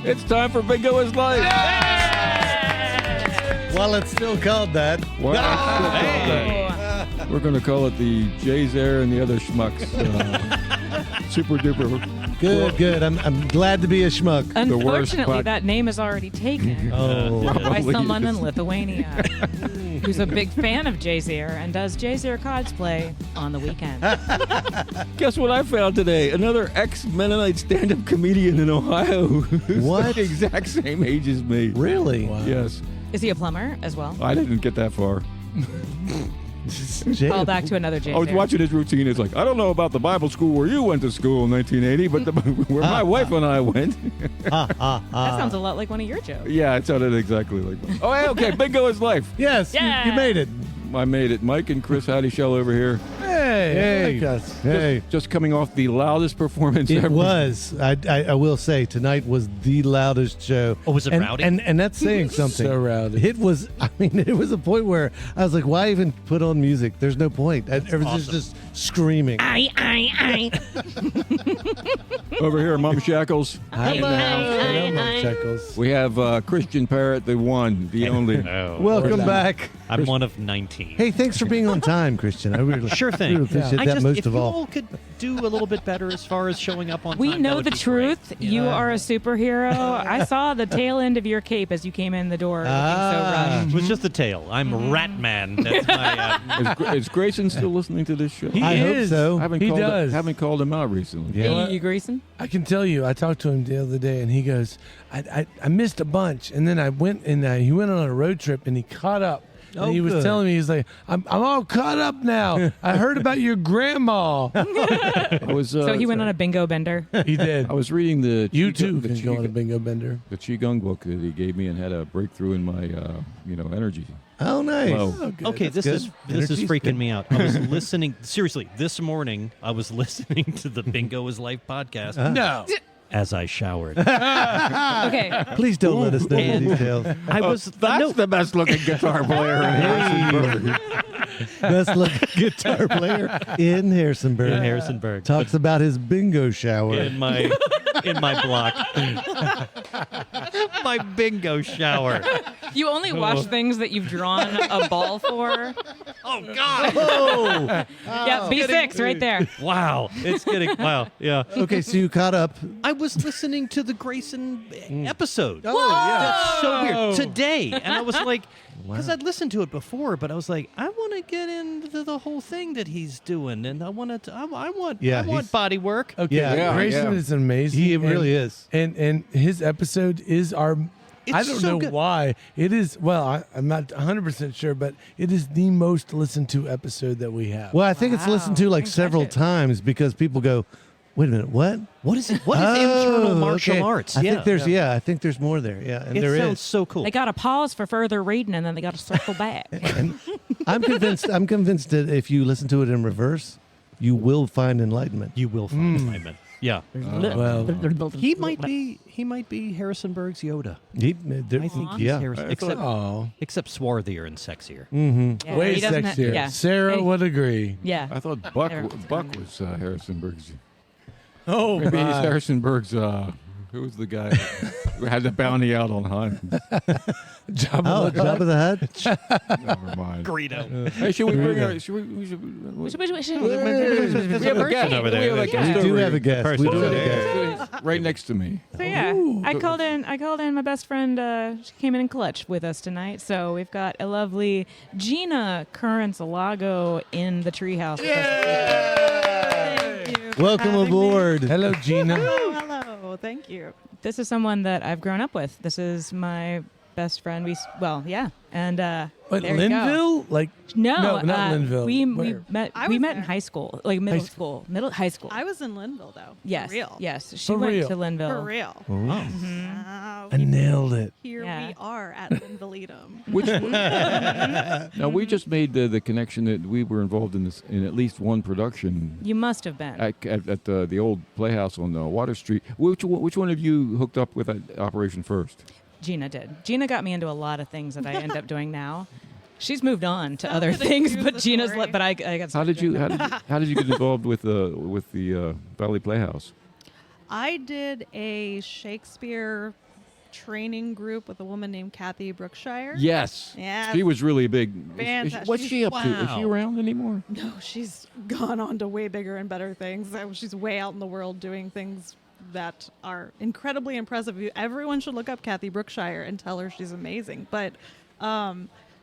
It's time for Bingo is Life. Well, it's still called that. Well, we're going to call it the Jay's Air and the other schmucks. Super duper. Good. I'm glad to be a schmuck. Unfortunately, that name is already taken by someone in Lithuania who's a big fan of Jay-Zir and does Jay-Zir cosplay on the weekend. Guess what I found today? Another ex-Mennonite stand-up comedian in Ohio. Who's What? the exact same age as me. Really? Wow. Yes. Is he a plumber as well? I didn't get that far. Call back to another Jay-Zir. I was watching his routine. It's like, I don't know about the Bible school where you went to school in 1980, but where my wife and I went. That sounds a lot like one of your jokes. Yeah, it sounded exactly like that. Oh, hey, okay. Bingo is life. Yes, Yeah. you made it. I made it. Mike and Chris Howdy Shell over here. Hey. Just coming off the loudest performance It ever. was. I will say, tonight was the loudest show. Oh, was it rowdy? And that's saying something. So rowdy. It was, it was a point where I was like, why even put on music? There's no point. Everyone's just screaming. Over here, Mom Shackles. Hello, Mom Shackles. We have Christian Parrott, the one, the only. Welcome back. I'm one of 19. Hey, thanks for being on time, Christian. I really Sure thing. really appreciate I that just, most if of you all. all could do a little bit better as far as showing up on We time, that know would the be truth. great. You are a superhero. I saw the tail end of your cape as you came in the door looking so rushed. It was just the tail. I'm Rat Man. That's my. Is Grayson still listening to this show? I hope so. He does. Haven't called him out recently. Yeah. Hey, you Grayson? I can tell you, I talked to him the other day, and he goes, I missed a bunch, and then I went and he went on a road trip, and he caught up. And he was good. telling me, he's like, I'm all caught up now. I heard about your grandma. I was, So he went on a bingo bender. He did. I was reading the You too can go on a bingo bender. the Qigong book that he gave me and had a breakthrough in my energy. Oh, nice. Wow. Oh, good. Okay, That's this is good. this is Energy's freaking good. me out. I was listening. Seriously, this morning I was listening to the Bingo is Life podcast No. as I showered. Okay. Please don't let us know the And- details. I was That's the best looking guitar player in Harrisonburg. Best looking guitar player in Harrisonburg. in Harrisonburg. Talks about his bingo shower. in my block. My bingo shower. You only watch things that you've drawn a ball for. Oh God! Oh! Yeah, B6 right there. Wow, it's getting yeah. Okay, so you caught up. I was listening to the Grayson episode. Oh, yeah. That's so weird today, and I was like, because I'd listened to it before, but I was like, I want to get into the whole thing that he's doing, and I want to. I want he's- body work. Okay. Yeah, Grayson is amazing. He really is. And his episode is our. I don't so know good. why. It is, well, I'm not 100% sure, but it is the most listened to episode that we have. Well, I think it's listened to like Didn't catch several it. times because people go, wait a minute, what? What is it? What is internal martial okay. arts? I think there's I think there's more there. Yeah, and It there sounds is. so cool. They got to pause for further reading, and then they got to circle back. And I'm convinced that if you listen to it in reverse, you will find enlightenment. You will find enlightenment. Yeah. Well, He might be Harrisonburg's Yoda. I I think he's yeah. Harrison, except swarthier and sexier. Yeah, way he doesn't sexier. yeah. Sarah Hey, would agree. Yeah. I thought Buck was Harrisonburg's. Oh, Maybe he's my. Harrisonburg's. Who was the guy who had the bounty out on Hines? Oh, top of the head. Never mind. Greedo. Hey, should we bring her? Should we have a guest over there. We have a guest We do over have a here. guest. We do have a guest. Right next to me. So yeah, I called in my best friend. She came in clutch with us tonight. So we've got a lovely Gina Currence Alago in the treehouse. Thank you for Welcome having me. aboard. Hello, Gina. Hello, thank you. This is someone that I've grown up with. This is my best friend. And What, there you go. Linville? Like, No, not Linville. We Where? met I we was met in there. high school, like high school. I was in Linville though. Yes, For real. yes. She For went real. to Linville. For real. I nailed it. Here Yeah. we are at Linvilletum. Which now we just made the connection that we were involved in this in at least one production You must have been. at the old Playhouse on Water Street. Which one of you hooked up with that operation first? Gina did. Gina got me into a lot of things that I end up doing now. She's moved on to other gonna things, use but the Gina's story. but I got. How did you get involved with the Valley Playhouse? I did a Shakespeare training group with a woman named Kathy Brookshire. Yes. Yes. She was really big. Fantastic. What's she up to? Is she Wow. around anymore? No, she's gone on to way bigger and better things. She's way out in the world doing things that are incredibly impressive. Everyone should look up Kathy Brookshire and tell her she's amazing. But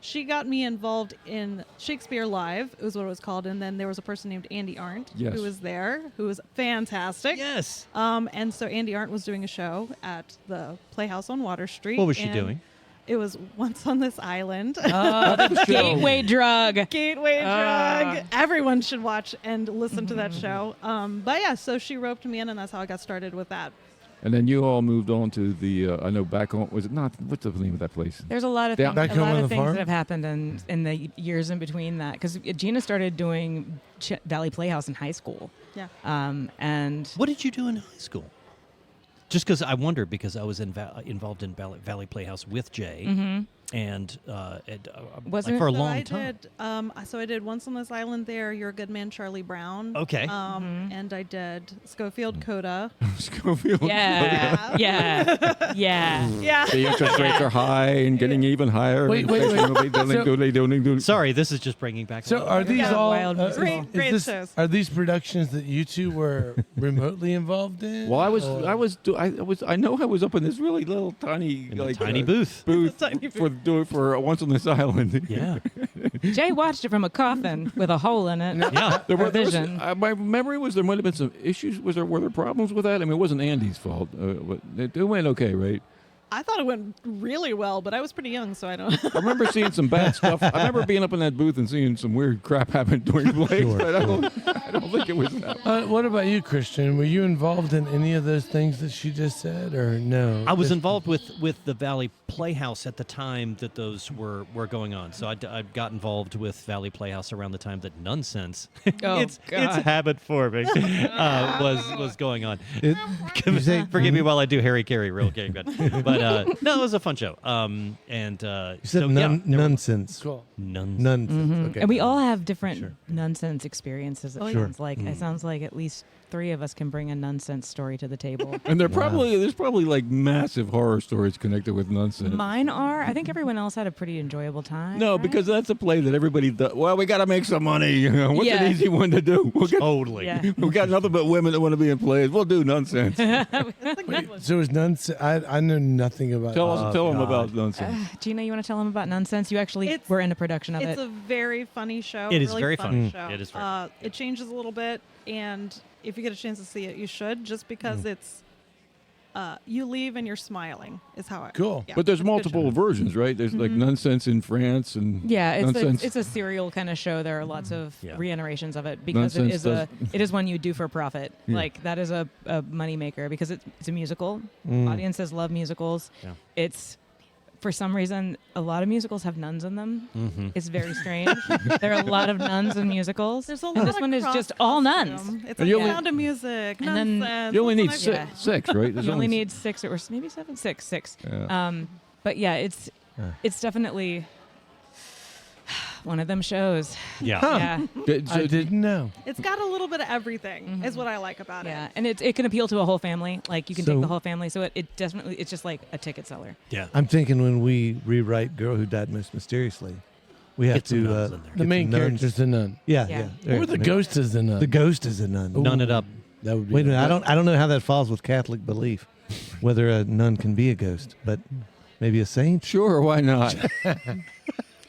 she got me involved in Shakespeare Live, is what it was called. And then there was a person named Andy Arndt Yes. who was there, who was fantastic. Yes. And so Andy Arndt was doing a show at the Playhouse on Water Street. What was she and doing? It was Once on This Island. Oh, the gateway drug. Gateway drug. Everyone should watch and listen to that show. But yeah, so she roped me in, and that's how I got started with that. And then you all moved on to the, I know back on, was it not, what's the name of that place? There's a lot of Down- things, Back home on the things farm? that have happened in the years in between that. Because Gina started doing Valley Playhouse in high school. Yeah. And What did you do in high school? Just because I wonder, because I was involved in Valley Playhouse with Jay, and Wasn't like for a it- long time. So I did Once on This Island there, You're a Good Man, Charlie Brown. Okay. And I did Schofield Coda. Schofield. yeah, yeah, yeah. Yeah. The interest rates are high and getting even higher. Wait. Sorry, this is just bringing back. So are these Yeah. all Wild musical. Great shows. Are these productions that you two were remotely involved in? Well, Or- I know I was up in this really little tiny, In the like tiny booth. Tiny for doing for Once on This Island. Yeah. Jay watched it from a coffin with a hole in it. Yeah. There were Vision. my memory was there might have been some issues. Were there problems with that? I mean, it wasn't Andy's fault. But it went okay, right? I thought it went really well, but I was pretty young, so I don't. I remember seeing some bad stuff. I remember being up in that booth and seeing some weird crap happen during plays. But I don't think it was that. What about you, Christian? Were you involved in any of those things that she just said, or no? I was Just- involved with the Valley Playhouse at the time that those were going on. So I got involved with Valley Playhouse around the time that Nonsense, Oh, it's God. habit forming, was going on. You say, Forgive me while I do Harry Carey real quick, but no, it was a fun show. And you said so, yeah, nonsense. Cool. Nonsense. Mhm. Okay. And we all have different nonsense experiences. It Oh, yeah. sounds like it sounds like at least 3 of us can bring a nonsense story to the table. And there's probably like massive horror stories connected with nonsense. Mine are. I think everyone else had a pretty enjoyable time. No, right? because that's a play that everybody does. Well, we got to make some money. What's Yeah. an easy one to do? totally. Yeah. We got nothing but women that want to be in plays. We'll do nonsense. That's a good one. So is nonsense? I know nothing about. Tell that. them about nonsense. Gina, you want to tell them about nonsense? You actually It's- were in a production of It's it. a very funny show. It is really very fun funny. show. It is very It changes a little bit, and if you get a chance to see it, you should, just because it's you leave and you're smiling is how I. Cool. Yeah, But there's it's a good multiple show. versions, right? There's like nonsense in France and Yeah, nonsense. it's a serial kind of show. There are lots of Yeah. reiterations of it because Nonsense it is one you do for profit. Yeah. Like that is a money maker because it's a musical. Mm. Audiences love musicals. Yeah. It's for some reason a lot of musicals have nuns in them. Mm-hmm. It's very strange. There are a lot of nuns in musicals. There's a lot and this of one is cross just all nuns. costume. It's And like you only- Sound of Music. And then Nonsense. you only need That's six, what I- six, right? There's You only need 6 or maybe 7, 6. Yeah. But yeah, it's definitely one of them shows. Yeah. Yeah. I didn't know. It's got a little bit of everything. Is what I like about Yeah, it. and it can appeal to a whole family. Like you can So- take the whole family. So it definitely it's just like a ticket seller. Yeah. I'm thinking when we rewrite "Girl Who Died Most Mysteriously," we have Get some to. nuns in there. The main character's a nun. Yeah, Yeah. yeah. Or the ghost is a nun. The ghost is a nun. None it up. That would be. Wait a minute. I don't know how that falls with Catholic belief, whether a nun can be a ghost, but maybe a saint. Sure, why not?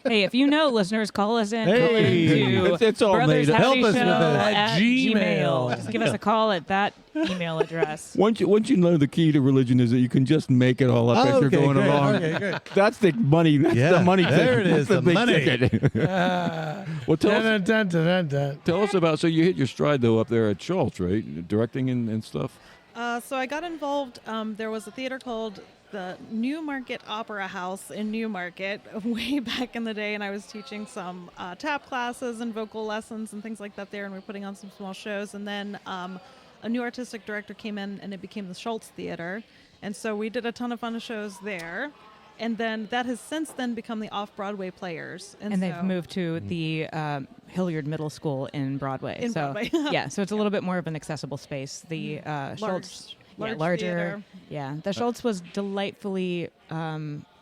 Hey, if you know, listeners, call us in. Hey. Call in to It's all Brothers made up. Howdy Help us with Show that. at Gmail. Just give us a call at that email address. Once you know the key to religion is that you can just make it all up as you're going great. along. Okay, great. That's the money. That's Yeah, the money. there ticket. it is, That's the big money. ticket. Well, tell us about. So you hit your stride though up there at Schultz, right? Directing and stuff. So I got involved. There was a theater called the Newmarket Opera House in Newmarket way back in the day, and I was teaching some tap classes and vocal lessons and things like that there, and we were putting on some small shows. And then a new artistic director came in, and it became the Schultz Theater, and so we did a ton of fun shows there. And then that has since then become the Off-Broadway Players. And they've so- moved to the Hilliard Middle School in Broadway. In so Broadway. yeah, so it's a little bit more of an accessible space. The Schultz. larger. theater. Yeah, the Schultz was delightfully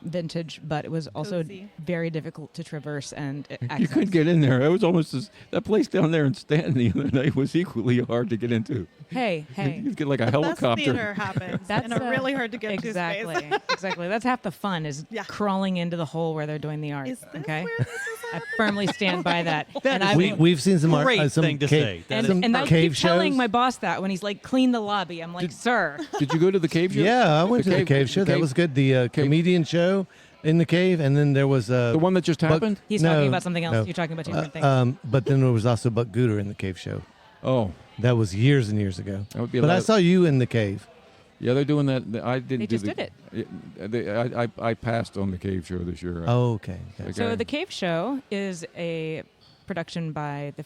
vintage, but it was also Cozy. very difficult to traverse and access. You couldn't get in there. It was almost that place down there in Stanton the other night was equally hard to get into. Hey, You get like a Best helicopter. theater happens That's in a really hard to get to exactly, space. exactly. That's half the fun is Yeah. crawling into the hole where they're doing the art. Is this okay, where this is I happening? firmly stand by that. That and is I a will- We've seen some Great some thing to say. and, some and I cave keep telling shows. my boss that when he's like, clean the lobby. I'm like, sir. Did you go to the cave show? Yeah, I went to the cave show. the That was good. The comedian show in the cave, and then there was The one that just happened? He's No, talking about something else. no. You're talking about two different things. But then there was also Buck Gooder in the cave show. Oh, That was years and years ago. that would be. But I lot- saw you in the cave. Yeah, they're doing that. I didn't. They do just did it. I passed on the cave show this year. Oh, okay. Okay. So the Cave Show is a production by the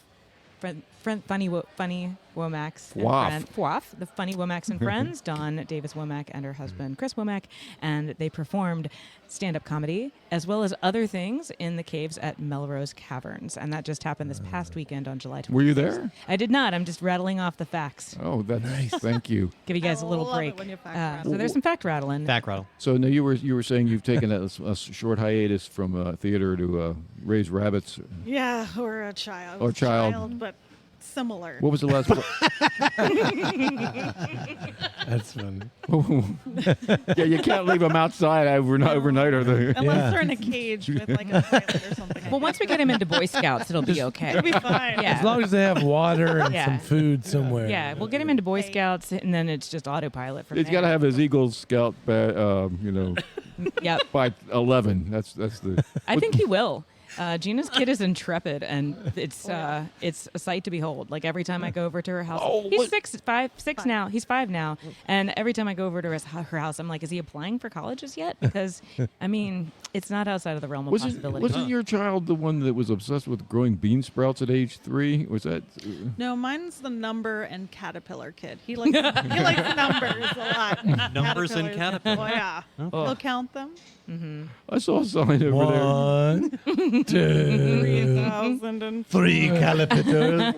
Funny Womack's and Fwaf. Fwaf, the Funny Womack's and Friends, Dawn Davis Womack and her husband Chris Womack, and they performed stand-up comedy as well as other things in the caves at Melrose Caverns, and that just happened this past weekend on July 26th. Were you there? I did not. I'm just rattling off the facts. Oh, that's nice. Thank you. Give you guys I a little love it break. when you fact rattle. So there's some fact rattling. Back rattle. So now you were saying you've taken a short hiatus from theater to raise rabbits. Yeah, or a child. Or child. but similar. What was the last? That's funny. Yeah, you can't leave them outside overnight, or they? Unless Yeah. they're in a cage with like a toilet or something. Well, once we get him into Boy Scouts, it'll be okay. it'll be fine. Yeah. As long as they have water and Yeah. some food somewhere. Yeah, we'll get him into Boy Scouts, and then it's just autopilot from He's there. got to have his Eagle Scout, Yep, by 11. That's the. I think he will. Gina's kid is intrepid, and it's a sight to behold. Like every time I go over to her house, Oh, he's what- 6 now. He's 5 now, and every time I go over to her house, I'm like, is he applying for colleges yet? Because I mean, it's not outside of the realm of possibility. Wasn't your child the one that was obsessed with growing bean sprouts at age 3? Was that? No, mine's the number and caterpillar kid. He likes numbers a lot. Numbers and Caterpillars. caterpillar. Oh yeah, he'll count them. I saw a sign over 1, 2, 3,000 and 3 calipers. there.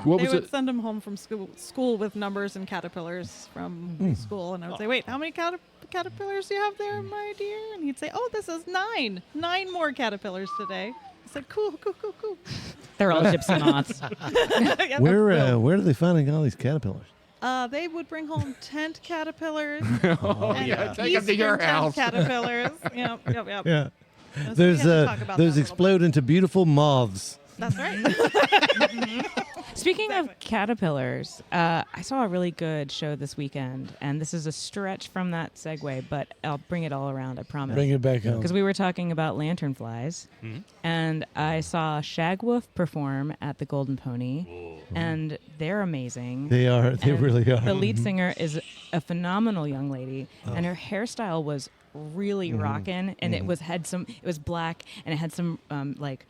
What They was would it? send him home from school with numbers and caterpillars from school, and I would say, "Wait, how many caterpillars do you have there, my dear?" And he'd say, "Oh, this is 9. 9 more caterpillars today." I said, "Cool." They're all gypsy moths. Yeah, Where are they finding all these caterpillars? they would bring home tent caterpillars. Oh and yeah, take them to your Eastern tent house. Caterpillars. Yep. Yeah. So we There's had to talk about that a those little explode into beautiful moths. bit. That's right. Speaking of caterpillars, I saw a really good show this weekend, and this is a stretch from that segue, but I'll bring it all around, I promise. bring it back home. Because we were talking about lanternflies, and I saw Shagwolf perform at the Golden Pony, and they're amazing. They are. They And really are. The lead singer is a phenomenal young lady, and her hairstyle was really rocking, and it was black, and it had some like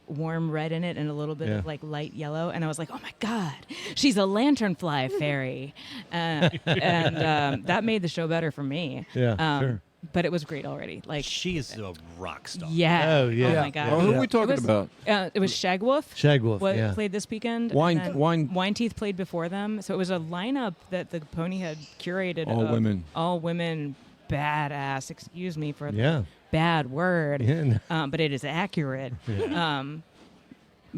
warm red in it and a little bit of like light yellow, and I was like, oh my god, she's a lanternfly fairy, and that made the show better for me. Yeah, sure. But it was great already. Like, She is a rock star. yeah. Oh, yeah. Oh my god. Well, who are we It talking was- about? It was Shagwolf. Shagwolf. Yeah. Played this weekend. Wine- and then Wine- Wine Teeth played before them. So it was a lineup that the Pony had curated. All of women. All women, badass. Excuse me for Yeah. the bad word. Yeah. But it is accurate.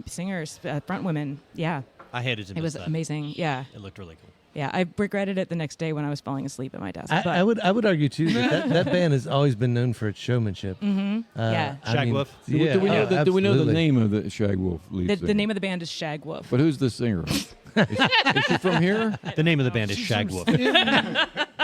Singers, front women. Yeah. I hated to miss It was that. amazing. Yeah. It looked really cool. Yeah. I regretted it the next day when I was falling asleep at my desk. but I would argue too that band has always been known for its showmanship. Yeah. I mean, Shagwolf? Yeah, do we know do we know the absolutely. name of the Shagwolf lead the singer? name of the band is Shagwolf. But who's the singer? Is she from here? The name of the band is Shagwolf.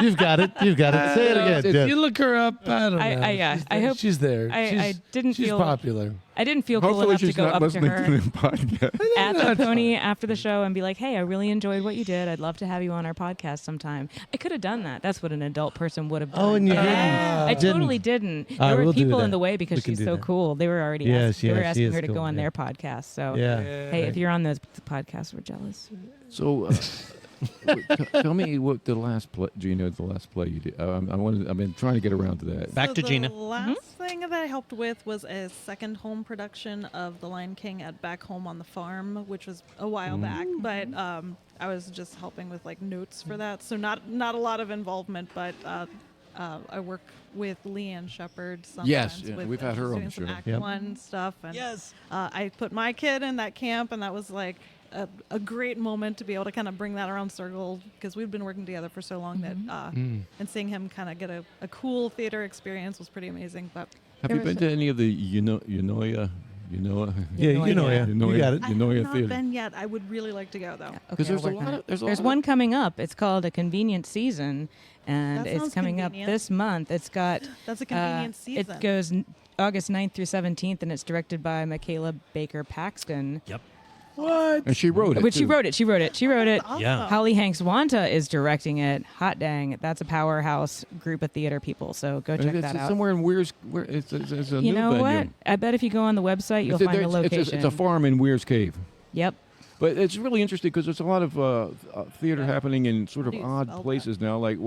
You've got it. You've got it. Say it again. If Jeff. you look her up, I don't know. I hope- she's there. I didn't she's feel popular. I didn't feel cool Hopefully enough to she's go not up to listening her to the podcast. at the That's Pony after the show and be like, "Hey, I really enjoyed what you did. I'd love to have you on our podcast sometime." I could have done that. That's what an adult person would have done. Oh, and you But didn't. I totally didn't. All right, There were we'll do people in that. the way because We can she's do so that. cool. They were already Yes, they were yes, she asking is her to cool, go on yeah. their podcast. So Yeah. hey, if you're on those podcasts, we're jealous. So Tell me what the last play, Gina, the last play you did. I've been trying to get around to that. Back to Gina. The last thing that I helped with was a second home production of The Lion King at Back Home on the Farm, which was a while back. But I was just helping with like notes for that, so not a lot of involvement. But I work with Leanne Shepard sometimes. Yes, with, we've had her on the doing some show. Act Yep. 1 stuff. And, Yes. I put my kid in that camp, and that was like a great moment to be able to kind of bring that around circle, because we've been working together for so long that and seeing him kind of get a cool theater experience was pretty amazing. But Have you been to any of the Unoya? Yeah, you got it. I have not Theater? been yet. I would really like to go though. Okay, Because there's I'll a work on lot it. of There's one coming up. It's called A Convenient Season, and That it's sounds coming up convenient. this month. It's got That's a convenient season. It goes August 9th through 17th, and it's directed by Michaela Baker Paxton. Yep. What? And she wrote it. But she too. wrote it. She wrote it. Awesome. Yeah. Holly Hanks Wanta is directing it. Hot dang, that's a powerhouse group of theater people. So go check it's that out. somewhere in Weir's. It's a You new know venue. what? I bet if you go on the website, you'll find the location. It's a farm in Weir's Cave. Yep. But it's really interesting because there's a lot of theater happening in sort of How do you odd spell places now. Like,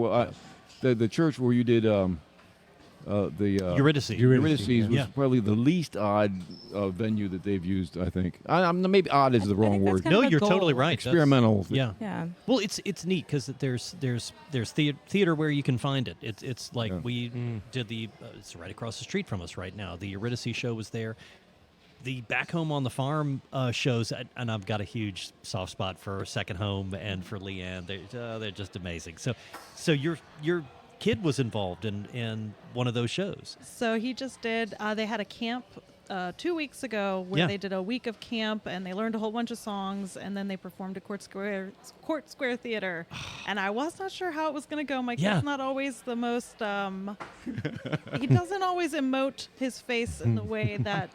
the church where you did the Eurydice. Eurydice was Yeah. probably the least odd venue that they've used. I think. Maybe odd is the wrong think that's word. kind No, of a you're goal. totally right. That's- Experimental. Yeah. Yeah. Well, it's neat because there's theater where you can find it. It's like Yeah. we did it's right across the street from us right now. The Eurydice show was there. The Back Home on the Farm shows, and I've got a huge soft spot for Second Home and for Leanne. They're just amazing. So your kid was involved in one of those shows. So he just did. They had a camp 2 weeks ago where Yeah. they did a week of camp, and they learned a whole bunch of songs, and then they performed at Court Square Theater. And I was not sure how it was going to go. My kid's Yeah. not always the most. He doesn't always emote his face in the way that.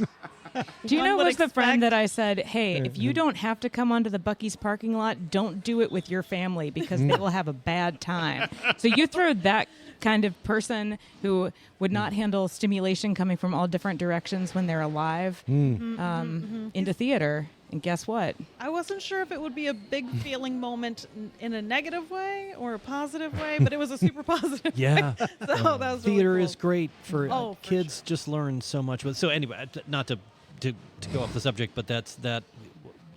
Gina one would was the friend that expect. I said, hey, if you don't have to come onto the Buc-ee's parking lot, don't do it with your family because they will have a bad time. So you throw that kind of person who would not handle stimulation coming from all different directions when they're alive into theater. And guess what? I wasn't sure if it would be a big feeling moment in a negative way or a positive way, but it was a super positive. Yeah. So that was Theater really cool. is great for Oh, for kids. Just learn so much. So anyway, not to go off the subject, but that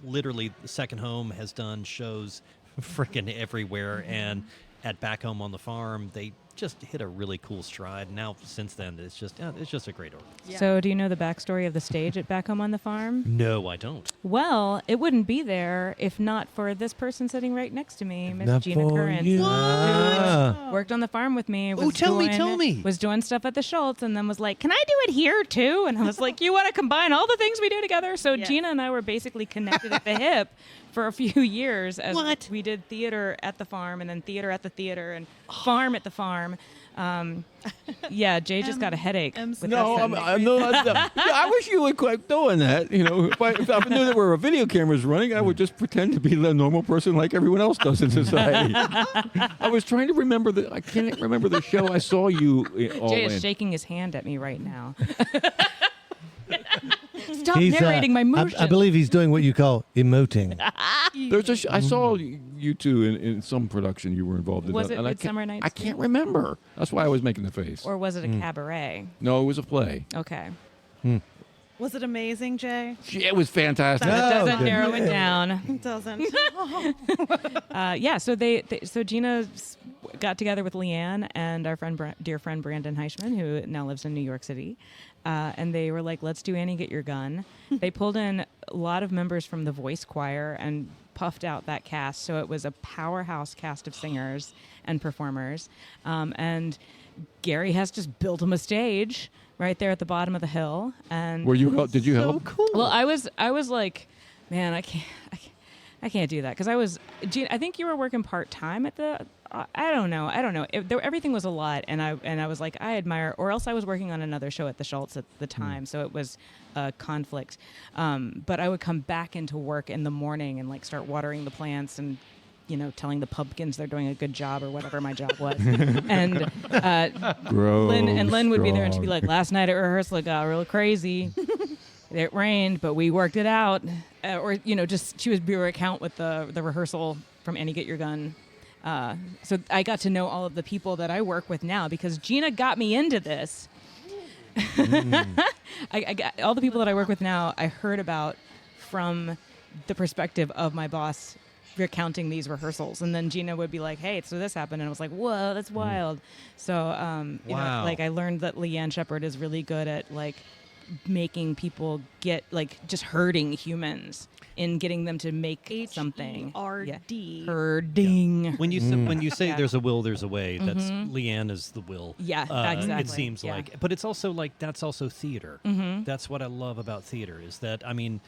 literally Second Home has done shows freaking everywhere, and at Back Home on the Farm, they just hit a really cool stride. Now, since then, it's just a great org. Yeah. So do you know the backstory of the stage at Back Home on the Farm? No, I don't. Well, it wouldn't be there if not for this person sitting right next to me, Miss Not Gina for Currence. you. Oh. Worked on the farm with me. Oh, tell me. Was doing stuff at the Schultz, and then was like, "Can I do it here too?" And I was like, "You want to combine all the things we do together?" So Yes. Gina and I were basically connected at the hip for a few years as What? we did theater at the farm, and then theater at the theater, and farm at the farm. Yeah, Jay just got a headache. with that No, sentence. I wish you would quit doing that. You know, if I knew that were video cameras running, I would just pretend to be a normal person like everyone else does in society. I was trying to remember I can't remember the show I saw you all Jay in. is shaking his hand at me right now. Stop He's, narrating my motions. I believe he's doing what you call emoting. There's I saw you two in some production you were involved in. Was it and I Midsummer can't- Night's I can't Dream? remember. That's why I was making the face. Or was it a cabaret? No, it was a play. Okay. Was it amazing, Jay? It was fantastic. It Oh, doesn't good. narrow it down. It doesn't. Yeah, so Gina got together with Leanne and our dear friend Brandon Heichman, who now lives in New York City, and they were like, "Let's do Annie, Get Your Gun." They pulled in a lot of members from the voice choir and puffed out that cast, so it was a powerhouse cast of singers and performers. And Gary has just built him a stage right there at the bottom of the hill. And Were you? Did you So help? cool. well, I was like, man, I can't do that because Gina, I think you were working part time at the. I don't know. Everything was a lot, and I was like, I admire. Or else I was working on another show at the Schultz at the time, so it was a conflict. But I would come back into work in the morning and like start watering the plants and, you know, telling the pumpkins they're doing a good job or whatever my job was. And Lynn would be there and she'd be like, last night at rehearsal it got real crazy. It rained, but we worked it out. Or, you know, just she would be recount what the rehearsal from Annie Get Your Gun. So I got to know all of the people that I work with now because Gina got me into this. I got, all the people that I work with now, I heard about from the perspective of my boss recounting these rehearsals, and then Gina would be like, "Hey, so this happened," and I was like, "Whoa, that's wild." So, you know, like I learned that Leanne Shepard is really good at like making people get like just herding humans in getting them to make something. H-E-R-D. Herding. When you say there's a will, there's a way. That's Leanne is the will. Yeah, exactly. It seems like, but it's also like that's also theater. That's what I love about theater is that I mean,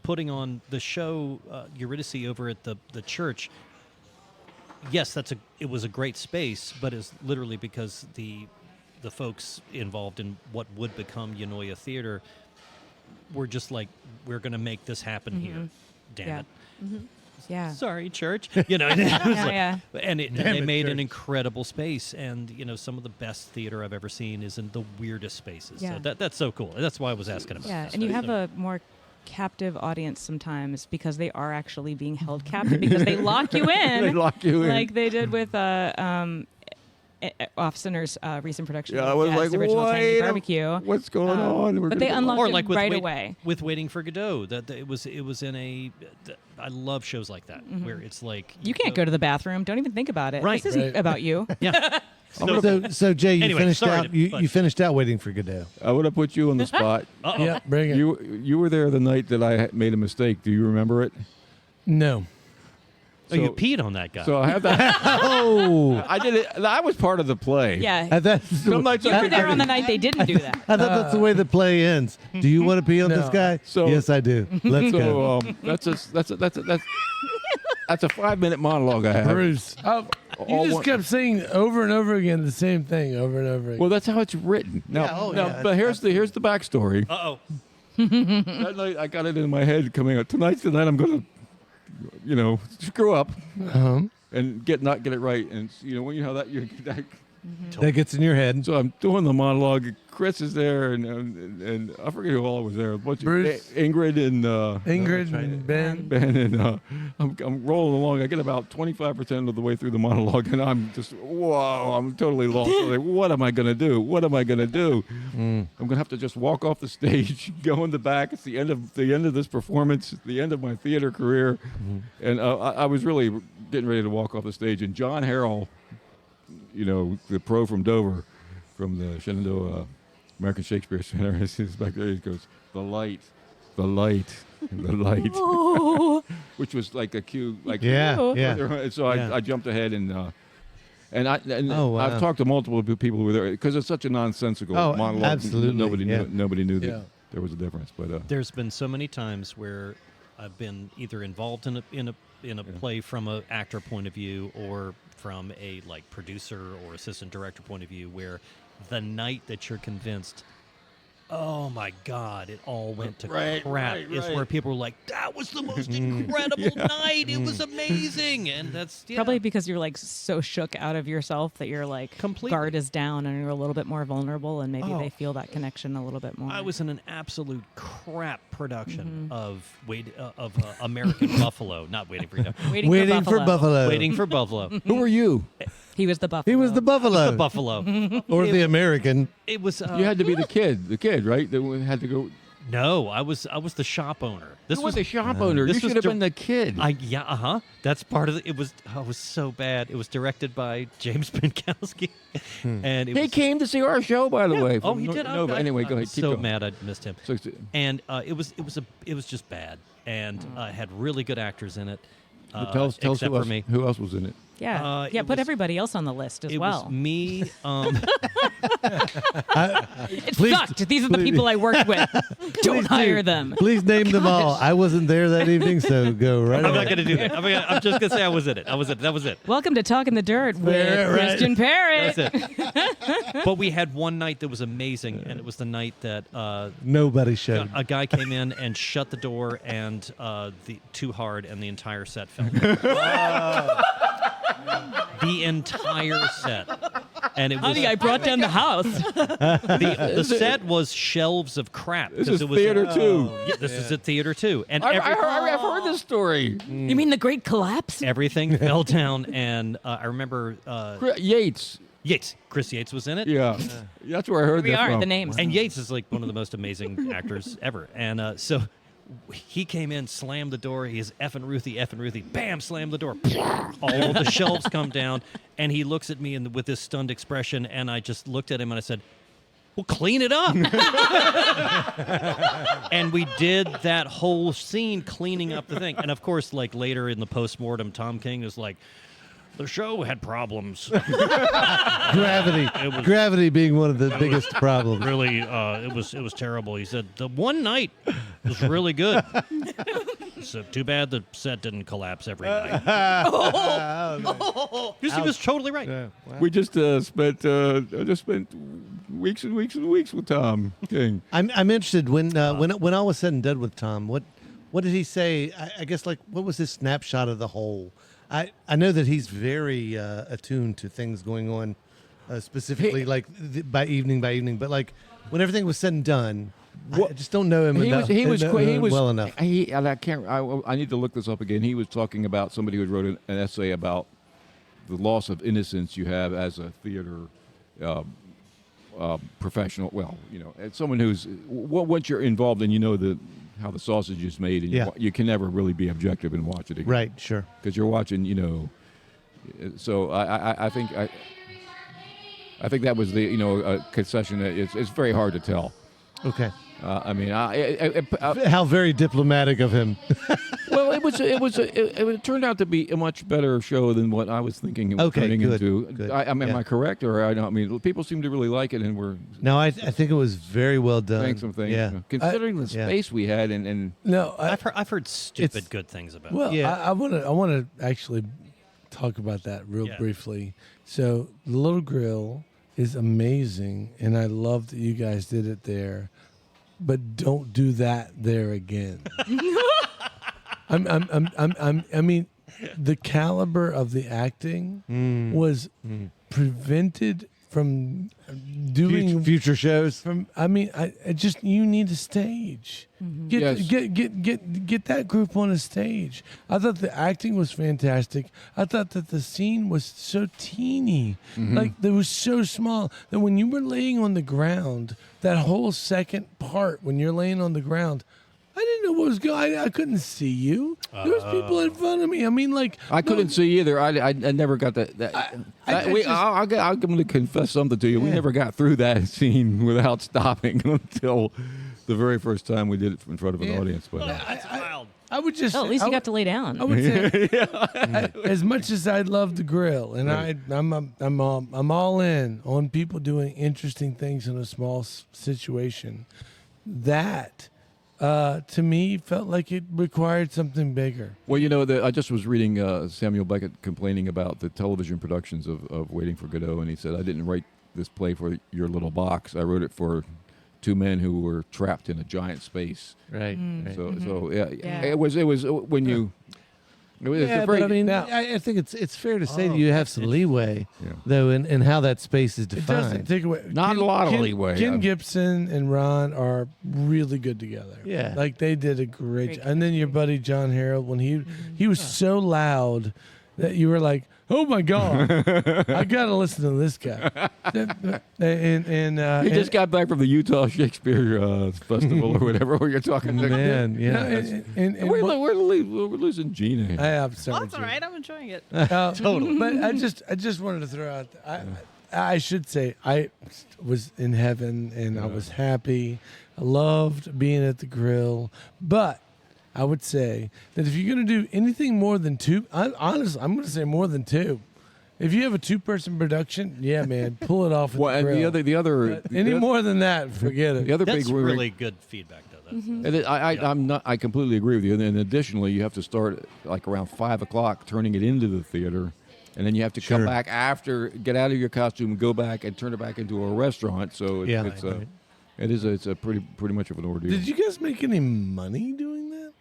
putting on the show Eurydice over at the church. Yes, it was a great space, but it's literally because the folks involved in what would become Eunoia Theater were just like, we're going to make this happen here. Damn it. Yeah. Sorry, church. You know, and, it was Yeah. and they made an incredible space. And, you know, some of the best theater I've ever seen is in the weirdest spaces. Yeah. So that's so cool. That's why I was asking about Yeah, this. and you have a more captive audience sometimes because they are actually being held captive because they lock you in. They lock you in. Like they did with Off Center's recent production. Yeah, I of was Dad's like, original Tiny wait, Barbecue. what's going on? We're But gonna they go- unlocked or it like with right away. with Waiting for Godot, that it was in a. I love shows like that where it's like You can't go to the bathroom. Don't even think about it. Right. This isn't Right. about you. Yeah. So Jay, you Anyway, finished sorry out. to- You but- finished out Waiting for Godot. I would have put you on the spot. Uh-oh. Yeah, bring it. You were there the night that I made a mistake. Do you remember it? No. Oh, you So- peed on that guy. So I have that. Oh, I did it. I was part of the play. Yeah. that's Some nights You I were could there get on the it. night they didn't do that. I thought that's the way the play ends. Do you want to pee on this No. guy? So- yes, I do. Let's go. So that's a 5-minute monologue I have. Bruce. Oh, you All just one- kept saying over and over again the same thing over and over again. Well, that's how it's written. Now, Yeah, oh, now yeah, but here's the backstory. Uh-oh. That night I got it in my head coming out. Tonight's the night I'm gonna, screw up and not get it right. And when you know that That gets in your head. So I'm doing the monologue. Chris is there, and I forget who all was there. A bunch Bruce. of Ingrid and Ingrid and Ben. Ben, and I'm rolling along. I get about 25% of the way through the monologue, and I'm just I'm totally lost. I'm like, what am I gonna do? What am I gonna do? I'm gonna have to just walk off the stage, go in the back. It's the end of this performance, the end of my theater career, and I was really getting ready to walk off the stage, and John Harrell, the pro from Dover, from the Shenandoah American Shakespeare Center, he's back there. He goes, the light, the light, the light, which was like a cue, like Yeah, yeah. And so I jumped ahead and Oh, wow. I've talked to multiple people who were there because it's such a nonsensical Oh, monologue. absolutely, Nobody knew that Yeah. there was a difference. But There's been so many times where I've been either involved in a play from an actor point of view or from a producer or assistant director point of view, where the night that you're convinced, oh my God, it all went to crap, is where people were like, that was the most incredible night. It was amazing. And that's Probably because you're so shook out of yourself that your Completely. guard is down and you're a little bit more vulnerable, and maybe Oh. they feel that connection a little bit more. I was in an absolute crap production of American Buffalo, not Waiting for Godot. Waiting for Buffalo. Waiting for Buffalo. who were you? He was the buffalo. He was the Buffalo. The Buffalo. or the American. It was. You had to be the kid, right? That had to go. No, I was the shop owner. This You was the shop owner. this You was should have been the kid. That's part of it. It was so bad. It was directed by James Pinkowski, and it He was, came to see our show, by the way. Oh, from he did. Nova. Anyway, go I'm ahead. Keep so going. mad I missed him. So, And it was just bad, and had really good actors in it. tell us except for me. who else was in it. Yeah, it put was- everybody else on the list as It well. was me. It sucked. These are the people I worked with. Don't hire them. Please name them all. I wasn't there that evening, so go right I'm not ahead. going to do that. I'm just going to say I was in it. That was it. Welcome to Talk in the Dirt with Yeah, right. Christian Parrott. That's it. But we had one night that was amazing, and it was the night that Nobody showed. a guy came in and shut the door and too hard, and the entire set fell. The entire set. And it was Honey, I brought down the house. the set was shelves of crap. This 'cause is it was theater too. Yeah, this is at theater too. And I've heard heard this story. You mean the Great Collapse? Everything fell down, and I remember Yates. Chris Yates was in it. Yeah, that's where I heard We that are from. the names. And Yates is like one of the most amazing actors ever. And so he came in, slammed the door. He is effing Ruthie, bam, slammed the door. All of the shelves come down, and he looks at me with this stunned expression, and I just looked at him and I said, well, clean it up. And we did that whole scene cleaning up the thing. And of course, like later in the postmortem, Tom King was like, the show had problems. Gravity being one of the biggest problems. Really, it was terrible. He said the one night was really good. So too bad the set didn't collapse every night. Because he was totally right. Yeah. Wow. We just spent weeks and weeks and weeks with Tom King. I'm interested when all was said and done with Tom. What did he say? I guess like what was his snapshot of the whole? I know that he's very attuned to things going on, specifically by evening, but like when everything was said and done, I just don't know him enough. He was well enough. And I can't. I need to look this up again. He was talking about somebody who wrote an essay about the loss of innocence you have as a theater professional. Well, as someone who's once you're involved and how the sausage is made, and you can never really be objective and watch it again. Right, sure. Because you're watching, So I think that was the a concession that it's very hard to tell. Okay. I mean, How very diplomatic of him. well, it turned out to be a much better show than what I was thinking it was turning into. Good. Am I correct, or I don't? I mean, people seem to really like it, and we're No, I think it was very well done. saying some things. Yeah. Considering the space we had, and No, I've heard stupid good things about it. well, Yeah. I want to actually talk about that real briefly. So the Little Grill is amazing, and I love that you guys did it there. But don't do that there again. I mean, the caliber of the acting was prevented from doing future shows. I just you need a stage. Yes. Get that group on a stage. I thought the acting was fantastic. I thought that the scene was so teeny, like it was so small that when you were laying on the ground, that whole second part when you're laying on the ground, I didn't know what was going. I couldn't see you. There was people in front of me. I mean, like I couldn't see either. I never got that. I'm going to confess something to you. We never got through that scene without stopping until the very first time we did it in front of an audience. But I would just. Oh, at least I you would- got to lay down. I would say, as much as I love the grill, and I'm all in on people doing interesting things in a small situation. That, to me, felt like it required something bigger. well, I just was reading Samuel Beckett complaining about the television productions of Waiting for Godot, and he said, I didn't write this play for your little box. I wrote it for two men who were trapped in a giant space. Right. So yeah, Yeah. it was when you. It was Yeah, a very, but I mean, Now- I think it's fair to say that you have some leeway, Yeah. though, in how that space is It doesn't defined. take away. Not a lot of leeway. Ken Gibson and Ron are really good together. Yeah. like they did a great Great job. And then your buddy John Harold, when he was so loud that you were like, "Oh my god, I gotta listen to this guy." he just got back from the Utah Shakespeare Festival or whatever. Where you're talking, Man, yeah. we're losing Gina. I'm Oh, sorry, it's all Jim. right. I'm enjoying it. Totally. But I just wanted to throw out. I should say I was in heaven and I was happy. I loved being at the grill, but I would say that if you're going to do anything more than two, honestly, I'm going to say more than two. If you have a two-person production, yeah, man, pull it off. At Well, the and grill. the other Any more than that, forget it. the other That's big really good feedback, though. That's, And I'm not. I completely agree with you. And then additionally, you have to start like around 5 o'clock, turning it into the theater, and then you have to come back after, get out of your costume, and go back and turn it back into a restaurant. So it's a pretty much of an ordeal. Did you guys make any money doing that?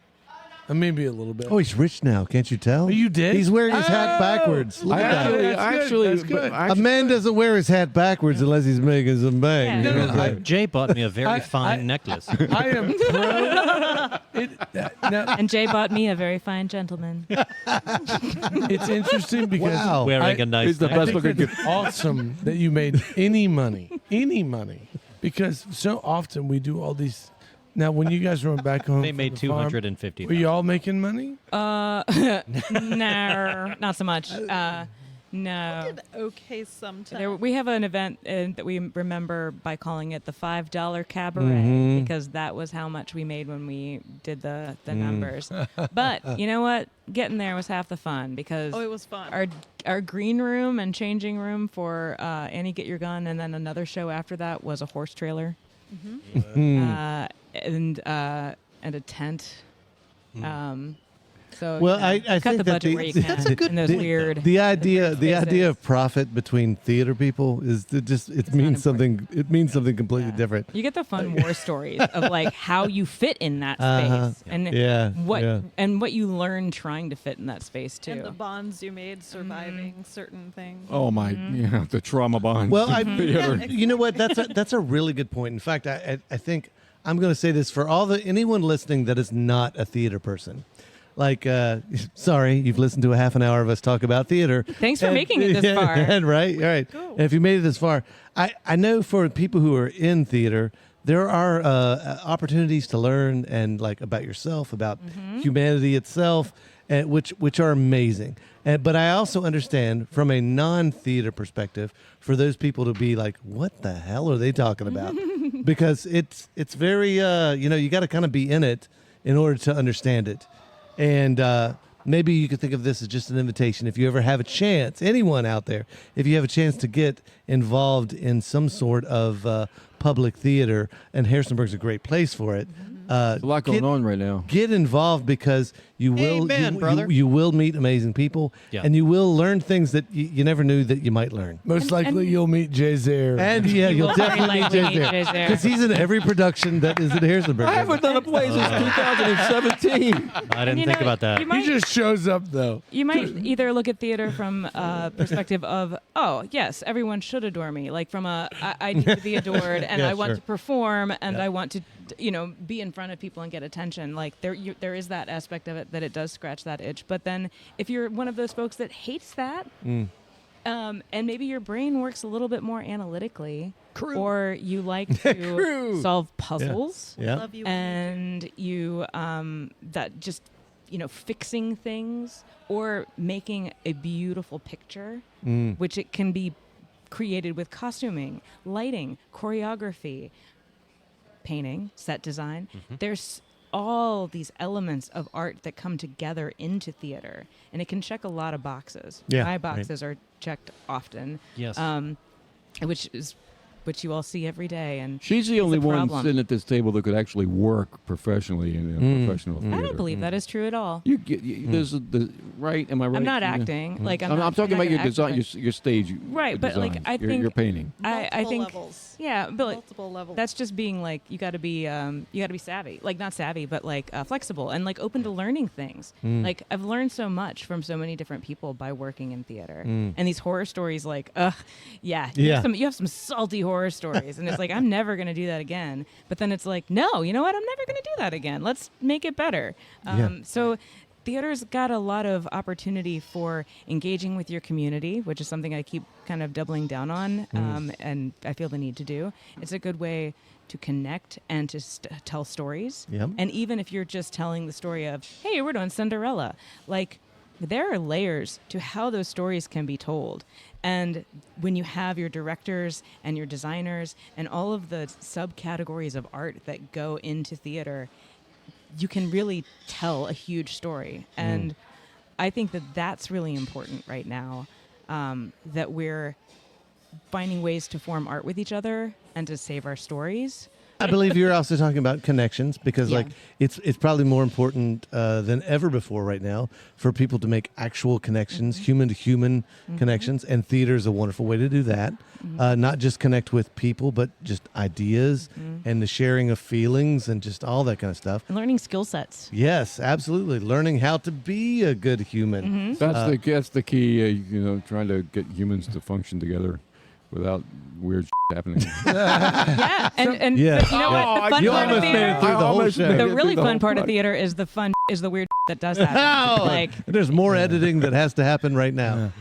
Maybe a little bit. Oh, he's rich now. Can't you tell? Oh, you did? He's wearing his hat backwards. Look I at that. That's good. A man doesn't wear his hat backwards unless he's making some bang. Yeah. You know what I'm No, saying? Jay bought me a very fine necklace. I am pro. Now, And Jay bought me a very fine gentleman. it's interesting because Wow. Wearing a nice He's the necklace. best I think looking it's awesome that you made any money, because so often we do all these. Now, when you guys went back home, They from made the farm, $250. Were you all making money? No, not so much. No. Did okay sometimes. We have an event that we remember by calling it the $5 cabaret Mhm. because that was how much we made when we did the numbers. But you know what? Getting there was half the fun because Oh, it was fun. our green room and changing room for Annie Get Your Gun, and then another show after that was a horse trailer and a tent. So Well, you know, I cut think the that budget where you can. That's a good in those point, weird. the idea spaces. of profit between theater people is to just it means something completely Yeah. different. You get the fun war stories of like how you fit in that Uh-huh. space and Yeah, what yeah. and what you learn trying to fit in that space too. and the bonds you made surviving certain things. Oh my, yeah, the trauma bonds. Well, Theater. you know what? That's a really good point. In fact, I think I'm going to say this for anyone listening that is not a theater person. Like, sorry, you've listened to a half an hour of us talk about theater. Thanks for making it this far. And right. Cool. And if you made it this far, I know for people who are in theater, there are opportunities to learn and like about yourself, about humanity itself, which are amazing. But I also understand from a non-theater perspective for those people to be like, what the hell are they talking about? Because it's very you got to kind of be in it in order to understand it. And maybe you could think of this as just an invitation. If you ever have a chance, anyone out there, if you have a chance to get involved in some sort of public theater, and Harrisonburg's a great place for it. There's a lot going on right now. Get involved because you will Amen, brother. you will meet amazing people, Yeah. and you will learn things that you never knew that you might learn. Most likely, you'll meet Jay Zare. And yeah, you'll will very definitely meet likely Jay meet Jay there Zare. because he's in every production that is at Harrisonburg. I haven't done a play since 2017. I didn't You think know, about that. You He might, just shows up though. you might either look at theater from a perspective of, oh yes, everyone should adore me, like from I need to be adored and Yeah, I want sure. to perform and I want to be in front of people and get attention. Like there is that aspect of it that it does scratch that itch. But then if you're one of those folks that hates that, and maybe your brain works a little bit more analytically, or you like to solve puzzles. Yeah. Love you. And you that just fixing things or making a beautiful picture, which it can be created with costuming, lighting, choreography, painting, set design. There's all these elements of art that come together into theater, and it can check a lot of boxes. Yeah, My right. boxes are checked often. Yes. Which you all see every day, and She's the it's only a one problem. sitting at this table that could actually work professionally in a professional theater. I don't believe that is true at all. You get there's the right. Am I right? I'm not Yeah. acting like I'm. I'm not, talking I'm not about your gonna design, act your stage. Right, but, like, designs, I your think- painting. I Multiple think levels. yeah, but Multiple levels. that's just being like you got to be savvy, like not savvy, but like flexible and like open to learning things. Like I've learned so much from so many different people by working in theater, and these horror stories, like yeah, Yeah. you have some salty horror stories, and it's like I'm never gonna do that again. But then it's like, no, you know what? I'm never gonna do that again. Let's make it better. So. Theater's got a lot of opportunity for engaging with your community, which is something I keep kind of doubling down on, and I feel the need to do. It's a good way to connect and to tell stories. Yep. And even if you're just telling the story of, hey, we're doing Cinderella, like there are layers to how those stories can be told. And when you have your directors and your designers and all of the subcategories of art that go into theater, you can really tell a huge story. And I think that that's really important right now, that we're finding ways to form art with each other and to save our stories. I believe you're also talking about connections because, Yeah. like, it's probably more important than ever before right now for people to make actual connections, human to human connections, and theater is a wonderful way to do that. Not just connect with people, but just ideas and the sharing of feelings and just all that kind of stuff. And learning skill sets. Yes, absolutely. Learning how to be a good human. That's the key. Trying to get humans to function together without weird happening. Yeah, and Yeah. but you know what? The fun You part of almost made it theater, through the whole show. the really fun part of theater is the fun is the weird that does happen. Like, There's more editing that has to happen right now.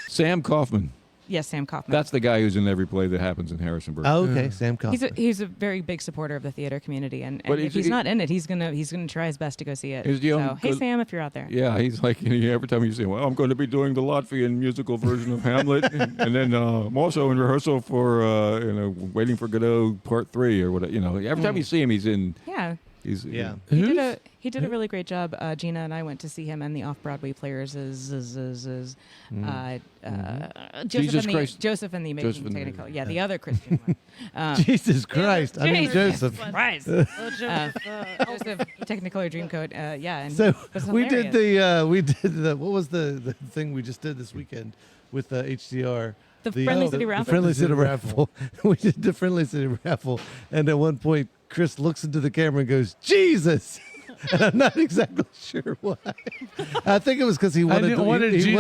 Sam Kaufman. yes, Sam Kaufman. That's the guy who's in every play that happens in Harrisonburg. Oh, okay, Sam Kaufman. He's a very big supporter of the theater community, and But if he's not in it, he's gonna try his best to go see it. Is the So, young- hey Sam, if you're out there. Yeah, he's like every time you say, "Well, I'm going to be doing the Latvian musical version of Hamlet," and then I'm also in rehearsal for Waiting for Godot Part 3 or whatever. Every time you see him, he's in. Yeah. He's Yeah. He did a really great job. Gina and I went to see him and the off-Broadway players Jesus Christ. Joseph and the Amazing Joseph and the Technicolor. Amazing- Yeah, the other Christian one. Jesus Christ. I mean, Jesus Joseph. Christ. Joseph Technicolor Dreamcoat. Yeah. And So it was we did hilarious. what was the thing we just did this weekend with HCR? The Friendly City The Raffle. Friendly City Raffle. We did the Friendly City Raffle. And at one point, Chris looks into the camera and goes, Jesus. And I'm not exactly sure why. I think it was because he wanted to win. He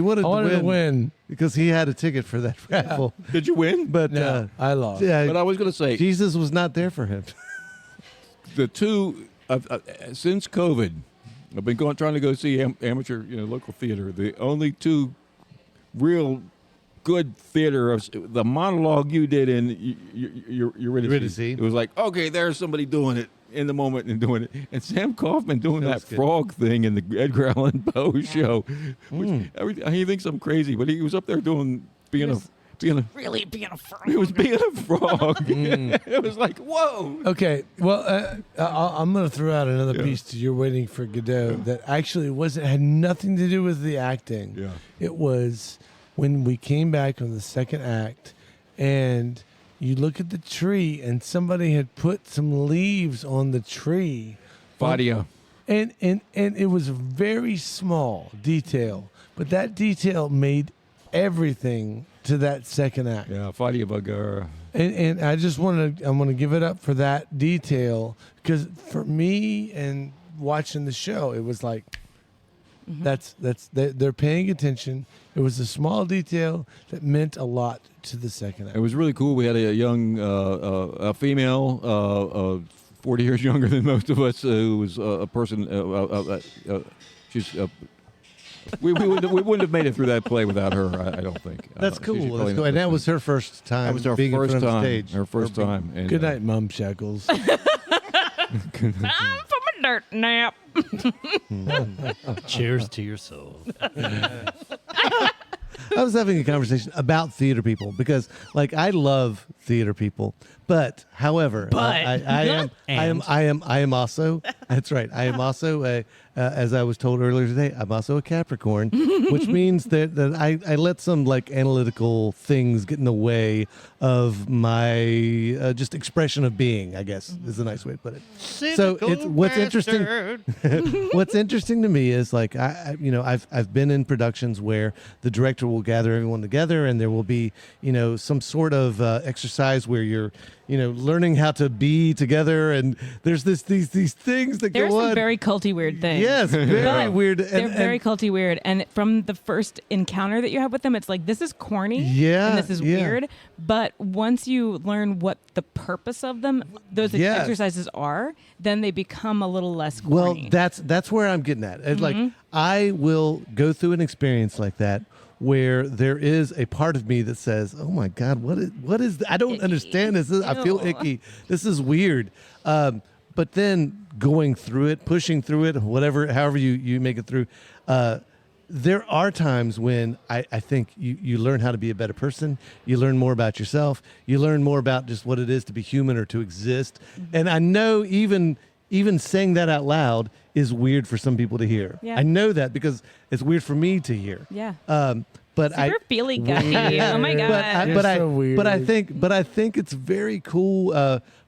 wanted to win because he had a ticket for that raffle. Did you win? But No, I lost. yeah, But I was going to say Jesus was not there for him. the two since COVID, I've been trying to go see amateur local theater. The only two real good theater of the monologue you did in Eurydice. It was like, okay, there's somebody doing it in the moment and doing it, and Sam Kaufman doing that good. frog thing in the Edgar Allan Poe show. Which he thinks I'm crazy, but he was up there being a Really being a frog. he was being a frog. It was like, whoa. Okay, well, I'm going to throw out another piece to You're Waiting for Godot that actually had nothing to do with the acting. Yeah. It was when we came back on the second act, and you look at the tree, and somebody had put some leaves on the tree. Fadia. And it was a very small detail, but that detail made everything to that second act. Yeah, Fadia Bagara. And I just want to give it up for that detail, because for me and watching the show, it was like they're paying attention. It was a small detail that meant a lot to the second act. It was really cool. We had a young a female, 40 years younger than most of us, who was a person. She's. We wouldn't have made it through that play without her. I don't think. That's She's cool. probably That's not cool. And that listening. was her first time. That was her being first in front of time. stage. Her first time. And, Good night, Mom Shackles. Time for my dirt nap. Cheers to your soul. I was having a conversation about theater people because, like, I love theater people, but however, I am also. That's right. I am also as I was told earlier today, I'm also a Capricorn, which means that I let some like analytical things get in the way of my just expression of being, I guess is a nice way to put it. So it's what's interesting. What's interesting to me is like I've been in productions where the director will gather everyone together and there will be some sort of exercise where you're learning how to be together, and there's these things that There's go on. some very culty weird things. Yes, very weird. They're very culty weird. And from the first encounter that you have with them, it's like, this is corny. Yeah, And this is yeah. weird. But once you learn what the purpose of them, those Yes. exercises are, then they become a little less Well, corny. that's where I'm getting at. It's like I will go through an experience like that where there is a part of me that says, "Oh my God, what is I don't understand this. I feel Ew. icky. This is weird." But then going through it, pushing through it, however you make it through, there are times when I think you learn how to be a better person. You learn more about yourself. You learn more about just what it is to be human or to exist. And I know even saying that out loud is weird for some people to hear. Yeah. I know that because it's weird for me to hear. Yeah. But Super feely guppy. Oh my god. You're so weird. but I think it's very cool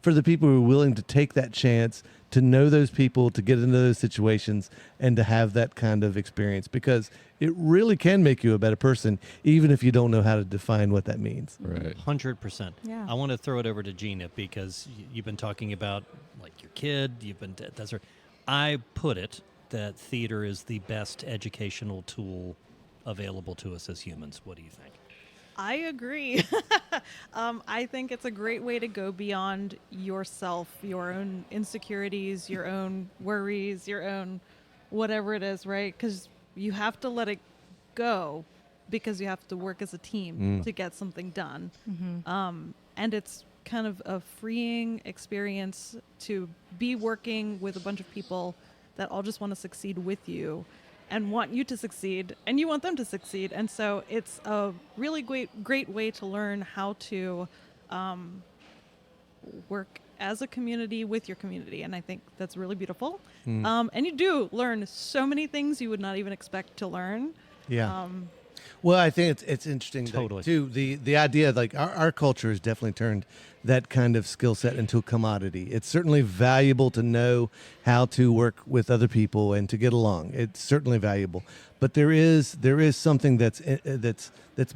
for the people who are willing to take that chance to know those people, to get into those situations, and to have that kind of experience, because it really can make you a better person, even if you don't know how to define what that means. Right. 100%. Yeah. I want to throw it over to Gina because you've been talking about like your kid. You've been that's her. I put it that theater is the best educational tool available to us as humans. What do you think? I agree. I think it's a great way to go beyond yourself, your own insecurities, your own worries, your own whatever it is, right? Because you have to let it go because you have to work as a team to get something done. And it's kind of a freeing experience to be working with a bunch of people that all just want to succeed with you and want you to succeed, and you want them to succeed. And so it's a really great way to learn how to work as a community with your community. And I think that's really beautiful. And you do learn so many things you would not even expect to learn. Yeah. Well, I think it's interesting Totally. too. The idea, like our culture has definitely turned that kind of skill set into a commodity. It's certainly valuable to know how to work with other people and to get along. It's certainly valuable, but there is something that's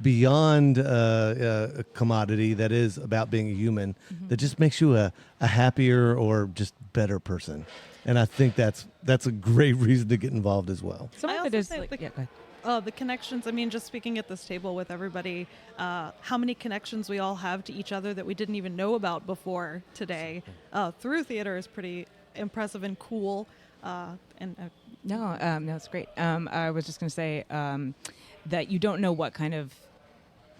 beyond a commodity, that is about being a human, that just makes you a happier or just better person. And I think that's a great reason to get involved as well. Some I of it also is think like, the- yeah, go ahead. The connections, I mean, just speaking at this table with everybody, how many connections we all have to each other that we didn't even know about before today through theater is pretty impressive and cool. No, it's great. I was just going to say that you don't know what kind of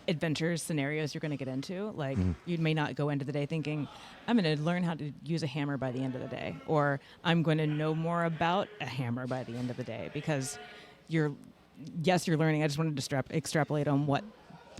adventures, scenarios you're going to get into. Like, you may not go into the day thinking, I'm going to learn how to use a hammer by the end of the day, or I'm going to know more about a hammer by the end of the day, because you're learning. I just wanted to extrapolate on what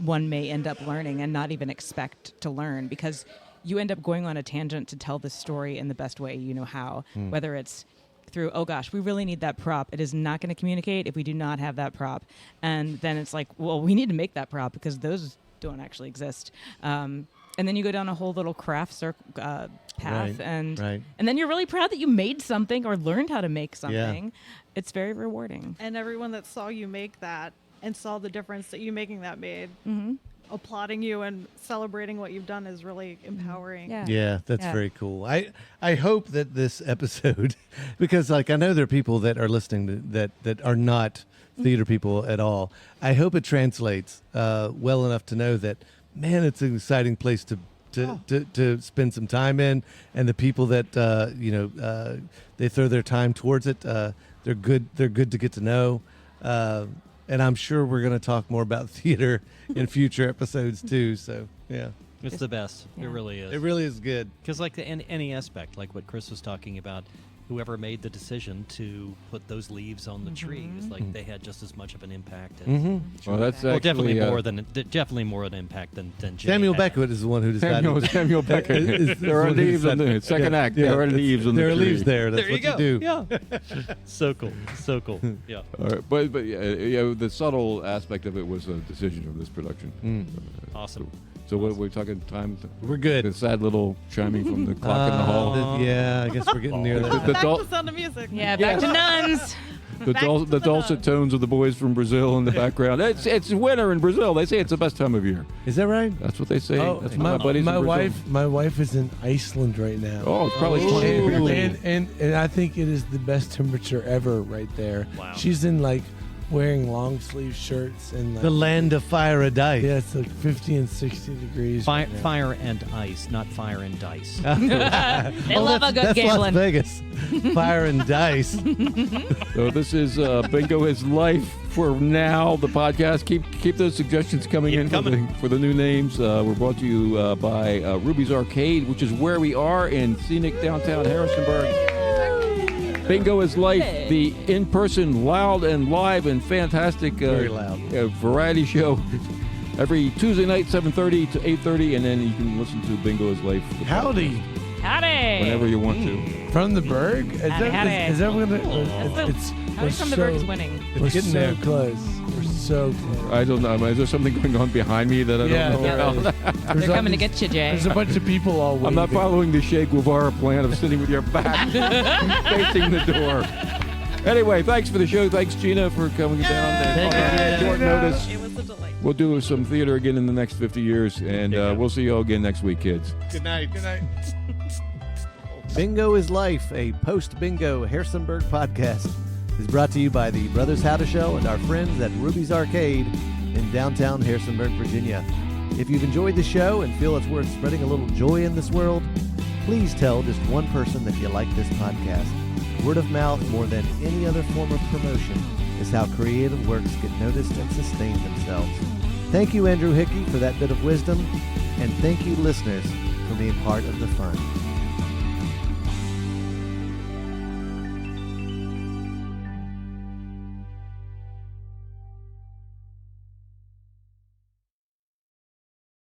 one may end up learning and not even expect to learn, because you end up going on a tangent to tell the story in the best way you know how, whether it's through, oh gosh, we really need that prop. It is not going to communicate if we do not have that prop. And then it's like, well, we need to make that prop because those don't actually exist. And then you go down a whole little craft path, Right, and right. and then you're really proud that you made something or learned how to make something. It's very rewarding. And everyone that saw you make that and saw the difference that you making that made, applauding you and celebrating what you've done is really empowering. Yeah. Yeah, that's Yeah. very cool. I hope that this episode, because like I know there are people that are listening that are not theater people at all. I hope it translates well enough to know that, man, it's an exciting place to spend some time in, and the people that they throw their time towards it. They're good to get to know. And I'm sure we're going to talk more about theater in future episodes too. So yeah, It's the best. Yeah. It really is. it really is good. Because like any aspect, like what Chris was talking about, whoever made the decision to put those leaves on the tree is like they had just as much of an impact. As, Well, that's well, actually definitely more of an impact than Jay Samuel had. Beckwood is the one who decided. Samuel Beckett. There are leaves on the second act. There are leaves on the There are tree. leaves there. That's There what you you go. do. Yeah. So cool. So cool. Yeah. All right, but yeah, the subtle aspect of it was a decision of this production. Awesome. So what we're talking time? We're good. The sad little chiming from the clock in the hall. Yeah, I guess we're getting near that. The Back dul- to Sound of Music. Yeah, back to nuns. the Back to the the dulcet nuns. tones of the boys from Brazil in the background. It's winter in Brazil. They say it's the best time of year. Is that right? That's what they say. Oh, That's what my buddies my in Brazil. my wife is in Iceland right now. Oh, it's probably 20 Ooh. degrees. And I think it is the best temperature ever right there. Wow. She's in like wearing long sleeve shirts and like, The land of fire and dice. yeah, it's like 50 and 60 degrees. Fire, right now. fire and ice, not fire and dice. They love a good That's Las gambling. Vegas. Fire and dice. So this is Bingo is Life for now. The podcast. Keep those suggestions coming Keep in coming. For the new names. We're brought to you by Ruby's Arcade, which is where we are in scenic downtown Harrisonburg. Bingo is Life, the in-person, loud and live and fantastic Very loud. variety show. Every Tuesday night, 7:30 to 8:30, and then you can listen to Bingo is Life Howdy. Howdy. whenever you want to. From the Berg? Howdy. Is that what Howdy from the Berg is winning. We're getting so there. close. We're so close. I don't know. Is there something going on behind me that I don't know about? They're coming to get you, Jay. There's a bunch of people all waiting. I'm not following the Che Guevara plan of sitting with your back facing the door. Anyway, thanks for the show. Thanks, Gina, for coming down on short notice. It was a delight. We'll do some theater again in the next 50 years, and we'll see you all again next week, kids. Good night. Good night. Bingo is Life, a post-bingo Harrisonburg podcast, is brought to you by the Brothers How to Show and our friends at Ruby's Arcade in downtown Harrisonburg, Virginia. If you've enjoyed the show and feel it's worth spreading a little joy in this world, please tell just one person that you like this podcast. Word of mouth, more than any other form of promotion, is how creative works get noticed and sustain themselves. Thank you, Andrew Hickey, for that bit of wisdom, and thank you, listeners, for being part of the fun.